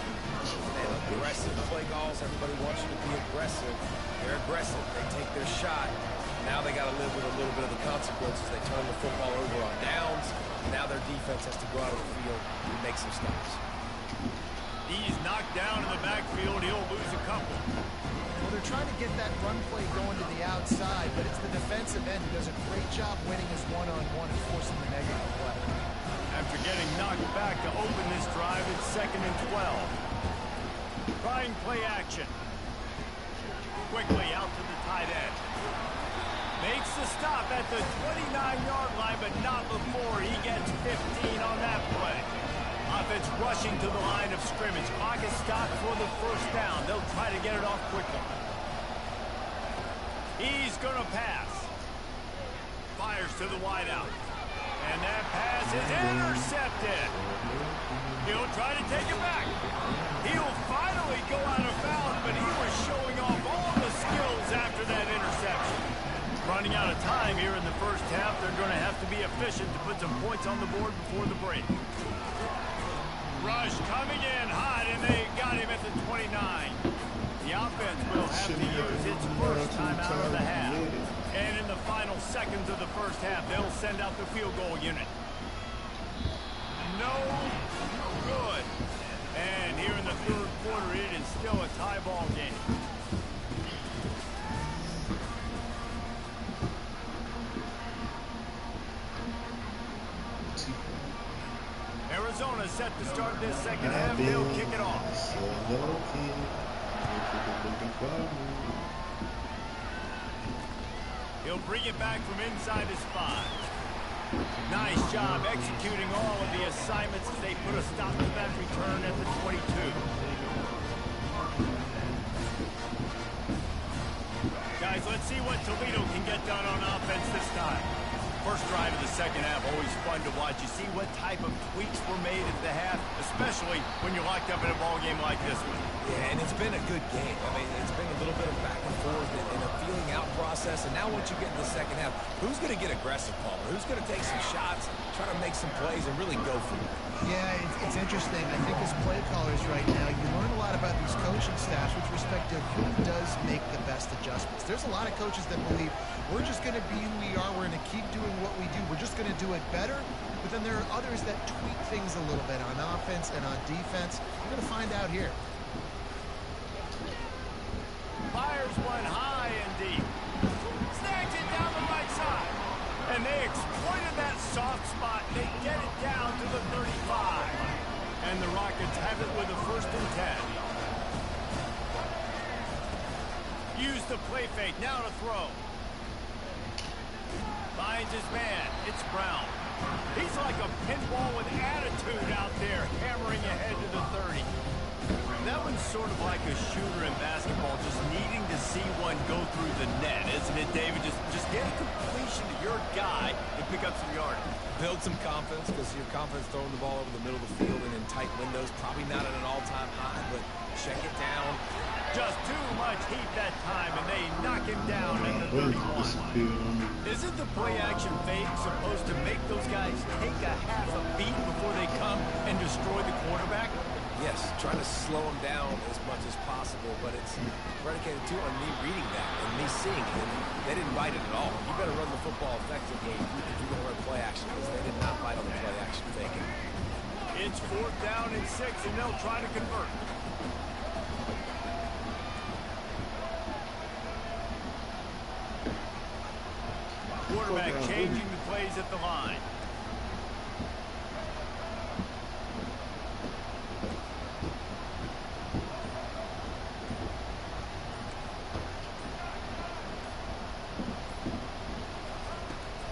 Man, aggressive play calls. Everybody wants you to be aggressive. They're aggressive. They take their shot. Now they got to live with a little bit of the consequences. They turn the football over on downs. Now their defense has to go out of the field and make some stops. He's knocked down in the backfield. He'll lose a couple. Well, they're trying to get that run play going to the outside, but it's the defensive end who does a great job winning his one-on-one and forcing the negative play. After getting knocked back to open this drive, it's 2nd and 12. Trying play action. Quickly out to the tight end. Makes the stop at the 29-yard line, but not before he gets 15 on that play. Offense rushing to the line of scrimmage. Clock is stopped for the first down. They'll try to get it off quickly. He's going to pass. Fires to the wideout. And that pass is intercepted. He'll try to take it back. He'll finally go out of bounds, but he was showing off all the skills after that interception. Running out of time here in the first half. They're going to have to be efficient to put some points on the board before the break. Rush coming in hot, and they got him at the 29. The offense will have to use its first time out of the half. And in the final seconds of the first half, they'll send out the field goal unit. No good. And here in the third quarter, it is still a tie ball game. Arizona set to start this second half. They'll kick it off. He'll bring it back from inside his 5. Nice job executing all of the assignments as they put a stop to that return at the 22. Guys, let's see what Toledo can get done on offense this time. First drive of the second half, always fun to watch. You see what type of tweaks were made at the half, especially when you're locked up in a ball game like this one. Yeah, and it's been a good game. I mean, it's been a little bit of back and forth and a feeling out process. And now once you get in the second half, who's going to get aggressive, Paul? Who's going to take some shots, try to make some plays, and really go for it? Yeah, it's interesting. I think as play callers right now, you learn a lot about these coaching staffs with respect to who does make the best adjustments. There's a lot of coaches that believe we're just going to be who we are. We're going to keep doing what we do. We're just going to do it better. But then there are others that tweak things a little bit on offense and on defense. We're going to find out here. Fires one high and deep. Snags it down the right side. And they exploited that soft spot. They get it down to the 35. And the Rockets have it with a 1st and 10. Use the play fake. Now to throw. Finds his man. It's Brown. He's like a pinball with attitude out there, hammering ahead to the 30. That one's sort of like a shooter in basketball, just needing to see one go through the net, isn't it, David? Just get a completion to your guy and pick up some yardage. Build some confidence, because your confidence throwing the ball over the middle of the field and in tight windows, probably not at an all-time high, but check it down. Just too much heat that time, and they knock him down at the 31. Isn't the play-action fake supposed to make those guys take a half a beat before they come and destroy the quarterback? Yes, trying to slow them down as much as possible, but it's predicated, too, on me reading that and me seeing it. And they didn't bite it at all. You better run the football effectively if you're going to run play action, because they did not bite on the play action faking. It's 4th down and 6, and they'll try to convert. Quarterback changing the plays at the line.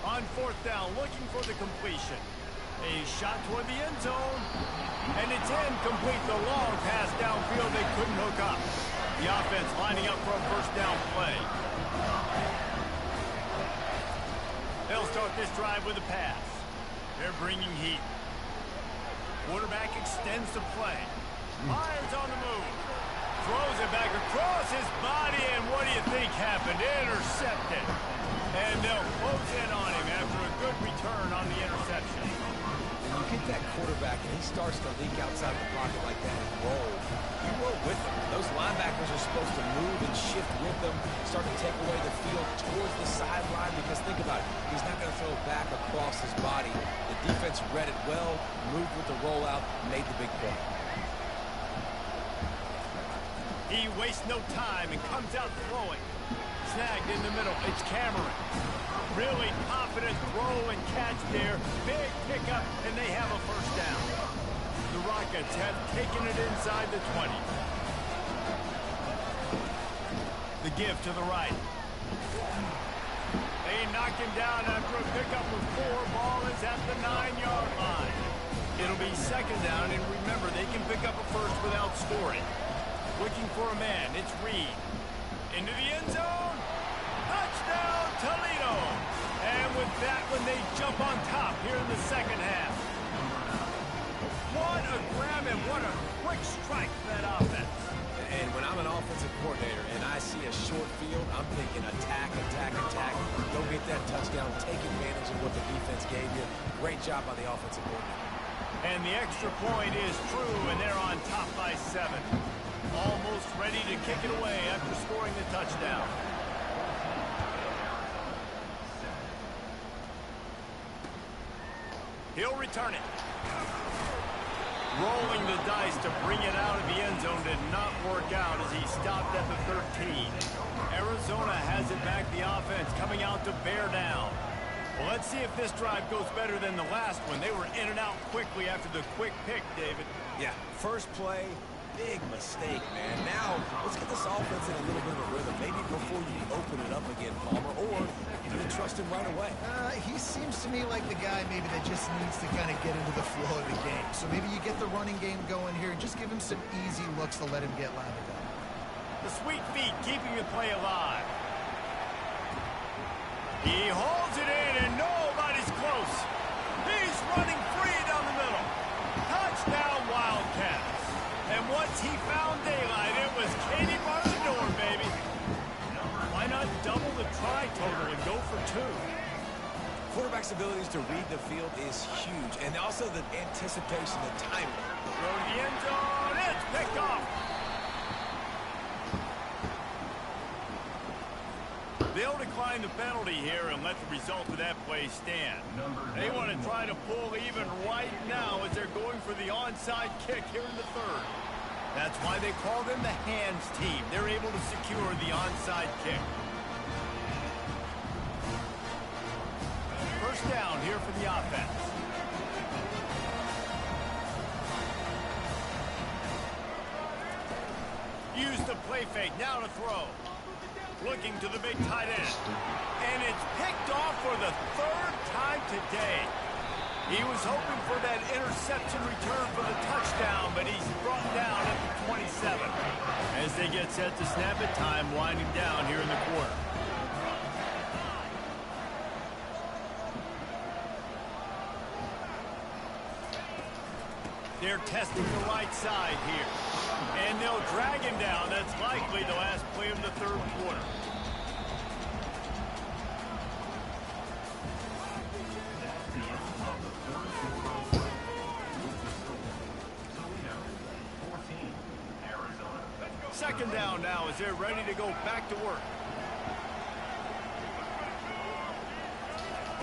On 4th down, looking for the completion. A shot toward the end zone. And it's incomplete. The long pass downfield, they couldn't hook up. The offense lining up for a 1st down play. They'll start this drive with a pass. They're bringing heat. Quarterback extends the play. Fires on the move. Throws it back across his body, and what do you think happened? Intercepted. And they'll close in on him after a good return on the interception. When you get that quarterback and he starts to leak outside the pocket like that and roll, you roll with him. Those linebackers are supposed to move and shift with them, start to take away the field towards the sideline, because think about it, he's not going to throw it back across his body. The defense read it well, moved with the rollout, made the big play. He wastes no time and comes out throwing. Snagged in the middle. It's Cameron. Really confident throw and catch there. Big pickup, and they have a first down. The Rockets have taken it inside the 20. The give to the right. They knock him down after a pickup of 4. Ball is at the 9-yard line. It'll be second down, and remember, they can pick up a first without scoring. Looking for a man. It's Reed. Into the end zone. Touchdown, Toledo. And with that one, they jump on top here in the second half. What a grab and what a quick strike for that offense. And when I'm an offensive coordinator and I see a short field, I'm thinking attack, attack, attack. Go get that touchdown. Take advantage of what the defense gave you. Great job by the offensive coordinator. And the extra point is true, and they're on top by 7. Almost ready to kick it away after scoring the touchdown. He'll return it. Rolling the dice to bring it out of the end zone did not work out as he stopped at the 13. Arizona has it back, the offense coming out to bear down. Well, let's see if this drive goes better than the last one. They were in and out quickly after the quick pick, David. Yeah, first play, big mistake, man. Now, let's get this offense in a little bit of a rhythm. Maybe before you open it up again, Palmer, or you can trust him right away. He seems to me like the guy maybe that just needs to kind of get into the flow of the game. So maybe you get the running game going here and just give him some easy looks to let him get landed on. The sweet feet keeping the play alive. He holds it in, and nobody's close. He's running free down the middle. Touchdown, Wildcats. And once he found daylight, it was Katie bar the door, baby. Why not double the try total and go for 2? Quarterback's abilities to read the field is huge, and also the anticipation, the timing. Throw to the end zone. It's picked off. They'll decline the penalty here and let the result of that play stand. They want to try to pull even right now as they're going for the onside kick here in the 3rd. That's why they call them the hands team. They're able to secure the onside kick. First down here for the offense. Use the play fake, now to throw. Looking to the big tight end. And it's picked off for the 3rd time today. He was hoping for that interception return for the touchdown, but he's brought down at the 27. As they get set to snap it, time winding down here in the quarter. They're testing the right side here. And they'll drag him down. That's likely the last play of the 3rd quarter. Second down now as they're ready to go back to work.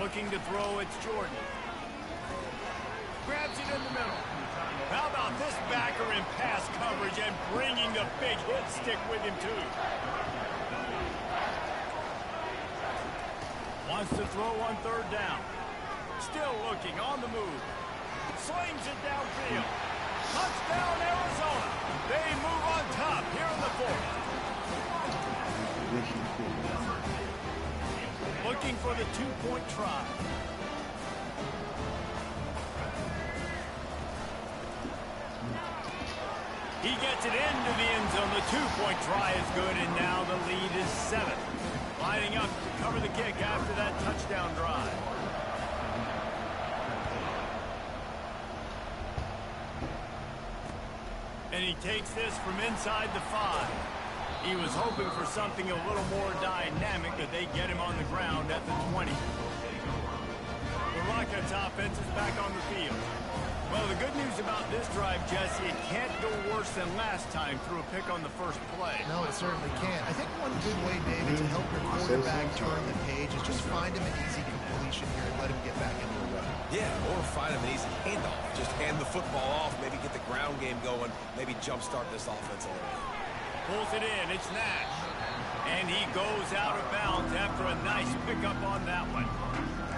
Looking to throw, it's Jordan. Grabs it in the middle. How about this backer in pass coverage and bringing the big hit stick with him, too. Wants to throw on 3rd down. Still looking on the move. Slings it downfield. Touchdown, Arizona. They move on top here in the 4th. Looking for the 2-point try. He gets it into the end zone. The 2-point try is good, and now the lead is 7. Lining up to cover the kick after that touchdown drive. And he takes this from inside the 5. He was hoping for something a little more dynamic, but they get him on the ground at the 20. The Rockets offense is back on the field. Well, the good news about this drive, Jesse, it can't go worse than last time through a pick on the first play. No, it certainly can't. I think one good way, David, to help your quarterback turn the page is just find him an easy completion here and let him get back into the run. Yeah, or find him an easy handoff. Just hand the football off, maybe get the ground game going, maybe jumpstart this offense a little bit. Pulls it in. It's Nash. And he goes out of bounds after a nice pickup on that one.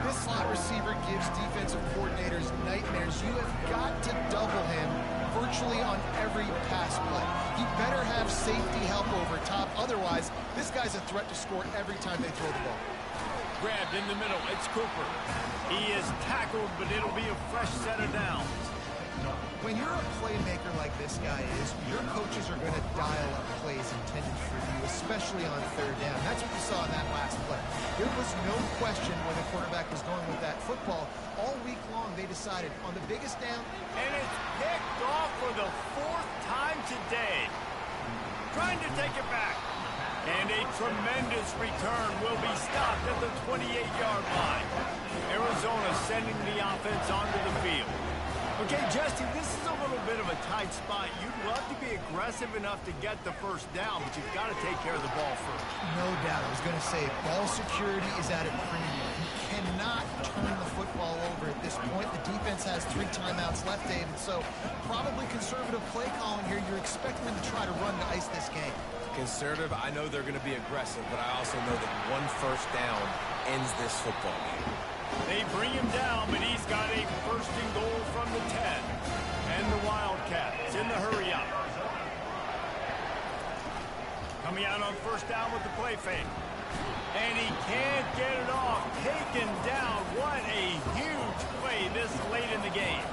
This slot receiver gives defensive coordinators nightmares. You have got to double him virtually on every pass play. You better have safety help over top. Otherwise, this guy's a threat to score every time they throw the ball. Grabbed in the middle. It's Cooper. He is tackled, but it'll be a fresh set of downs. When you're a playmaker like this guy is, your coaches are going to dial up plays intended for you, especially on third down. That's what you saw in that last play. There was no question where the quarterback was going with that football. All week long, they decided on the biggest down. And it's picked off for the 4th time today. Trying to take it back. And a tremendous return will be stopped at the 28-yard line. Arizona sending the offense onto the field. Okay, Jesse, this is a little bit of a tight spot. You'd love to be aggressive enough to get the first down, but you've got to take care of the ball first. No doubt. I was going to say, ball security is at a premium. You cannot turn the football over at this point. The defense has 3 timeouts left, David, so probably conservative play calling here. You're expecting them to try to run to ice this game. Conservative, I know they're going to be aggressive, but I also know that one first down ends this football game. They bring him down, but he's got a first and goal from the 10. And the Wildcats in the hurry-up. Coming out on first down with the play fake. And he can't get it off. Taken down. What a huge play this late in the game.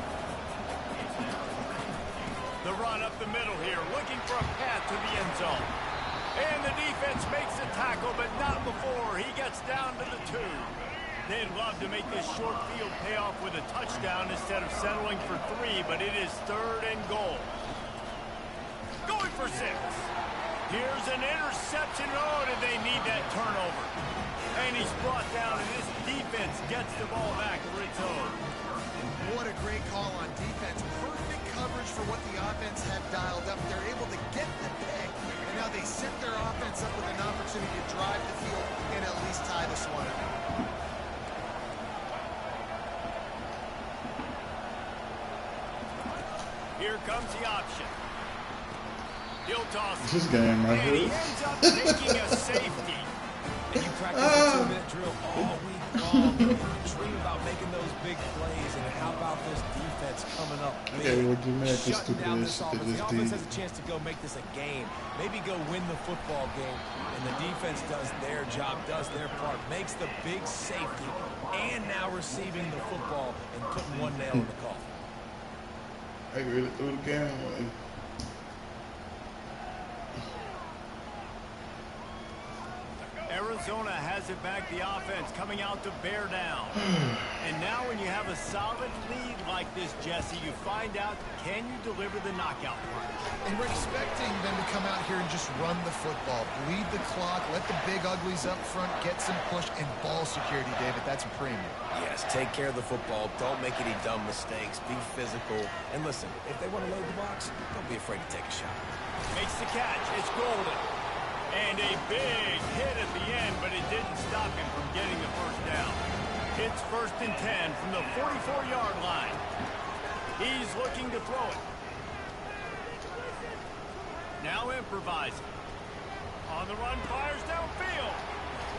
The run up the middle here, looking for a path to the end zone. And the defense makes the tackle, but not before he gets down to the 2. They'd love to make this short field pay off with a touchdown instead of settling for 3, but it is 3rd and goal. Going for 6. Here's an interception. Oh, did they need that turnover? And he's brought down, and this defense gets the ball back for its own. What a great call on defense. Perfect coverage for what the offense had dialed up. They're able to get the pick, and now they set their offense up with an opportunity to drive the field and at least tie this one up. Here comes the option. He'll toss it. This game right And he here. ends up taking a safety. And you practice a 2-minute drill all week long. You dream about making those big plays, and how about this defense coming up big, Yeah, what you mad this shutting stupid down ass this shit offense. that The this offense did. has a chance to go make this a game, maybe go win the football game, and the defense does their job, does their part, makes the big safety, and now receiving the football and putting one nail in the coffin. I really threw the game away. Arizona has it back, the offense coming out to bear down. And now when you have a solid lead like this, Jesse, you find out, can you deliver the knockout punch? And we're expecting them to come out here and just run the football, bleed the clock, let the big uglies up front get some push, and ball security, David. That's a premium. Yes, take care of the football. Don't make any dumb mistakes. Be physical. And listen, if they want to load the box, don't be afraid to take a shot. Makes the catch. It's Golden. And a big hit at the end, but it didn't stop him from getting the first down. It's 1st and 10 from the 44-yard line. He's looking to throw it. Now improvising. On the run, fires downfield.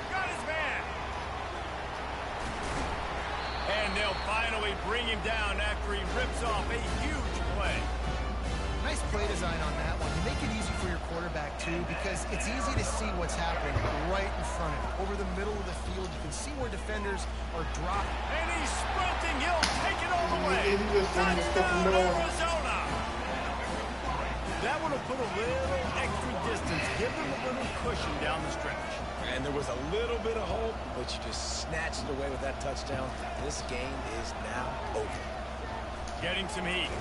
Got his man. And they'll finally bring him down after he rips off a huge play. Nice play design on that one. You make it easy for your quarterback, too, because it's easy to see what's happening right in front of him. Over the middle of the field, you can see where defenders are dropping. And he's sprinting. He'll take it all the way. Touchdown, Touchdown, Arizona. That would have put a little extra distance, give them a little cushion down the stretch. And there was a little bit of hope, but you just snatched it away with that touchdown. This game is now over. Getting some heat.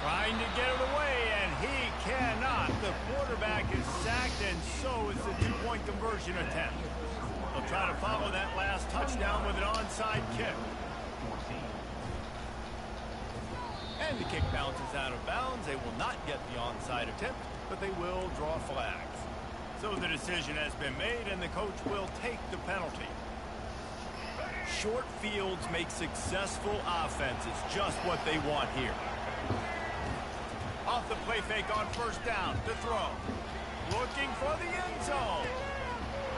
Trying to get it away, and he cannot. The quarterback is sacked, and so is the two-point conversion attempt. They'll try to follow that last touchdown with an onside kick. And the kick bounces out of bounds. They will not get the onside attempt, but they will draw flags. So the decision has been made, and the coach will take the penalty. Short fields make successful offenses just what they want here. Off the play fake on first down to throw. Looking for the end zone.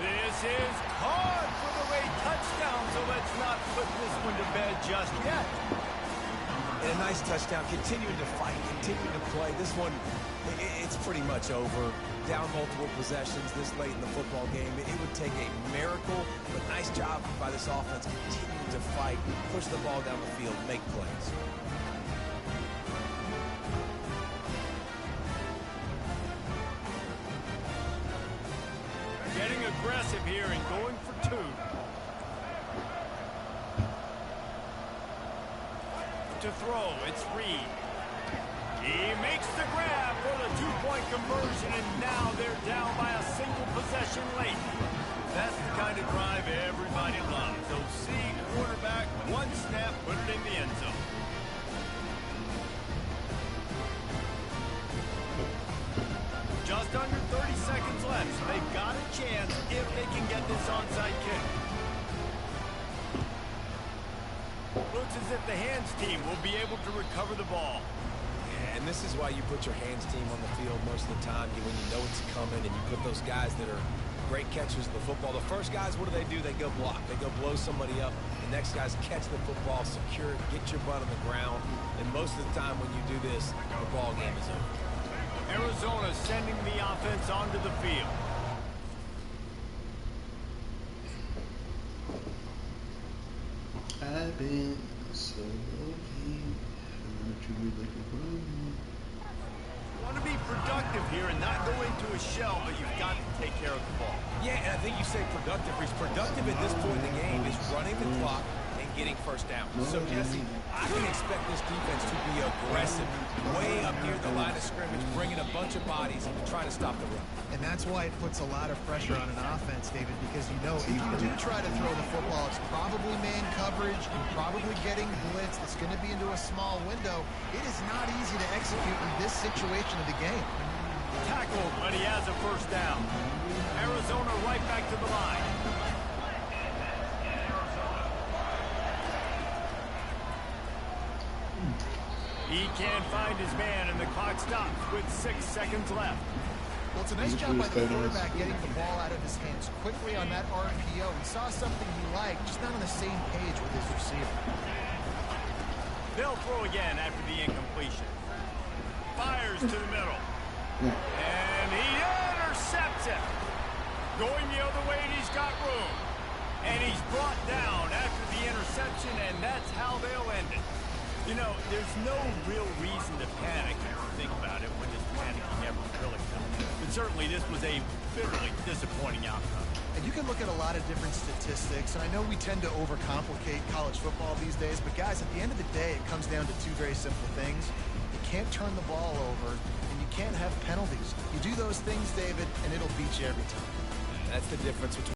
This is caught for the late touchdown, so let's not put this one to bed just yet. And a nice touchdown, continuing to fight, continuing to play. This one, it's pretty much over. Down multiple possessions this late in the football game. It would take a miracle, but nice job by this offense continuing to fight, push the ball down the field, make plays. Getting aggressive here and going for two. To throw, it's Reed. He makes the grab for the two-point conversion, and now they're down by a single possession late. That's the kind of drive everybody loves. So see quarterback, one snap, put it in the end zone. Just under 30 seconds left, so they've got a chance if they can get this onside kick. Looks as if the hands team will be able to recover the ball. And this is why you put your hands team on the field most of the time when you know it's coming, and you put those guys that are great catchers of the football. The first guys, what do? They go block. They go blow somebody up. The next guys catch the football, secure it, get your butt on the ground. And most of the time when you do this, the ball game is over. Arizona sending the offense onto the field. I've been so lucky. Want to be productive here and not go into a shell, but you've got to take care of the ball. Yeah, and I think you say productive. He's productive at this point in the game is running the clock and getting first down. So, Jesse, I can expect this defense to be aggressive, way up near the line of scrimmage, bringing a bunch of bodies and trying to stop the run. And that's why it puts a lot of pressure on an offense, David, because you know if you do try to throw the football, it's probably man coverage, you're probably getting blitzed, it's going to be into a small window. It is not easy to execute in this situation of the game. Tackled, but he has a first down. Arizona right back to the line. He can't find his man, and the clock stops with 6 seconds left. Well, it's a nice job by the quarterback getting the ball out of his hands quickly on that RPO. He saw something he liked, just not on the same page with his receiver. They'll throw again after the incompletion. Fires to the middle. And he intercepts it. Going the other way, and he's got room. And he's brought down after the interception, and that's how they'll end it. You know, there's no real reason to panic if you think about it when this panicking ever really comes. But certainly this was a bitterly disappointing outcome. And you can look at a lot of different statistics, and I know we tend to overcomplicate college football these days, but guys, at the end of the day, it comes down to two very simple things. You can't turn the ball over, and you can't have penalties. You do those things, David, and it'll beat you every time. That's the difference between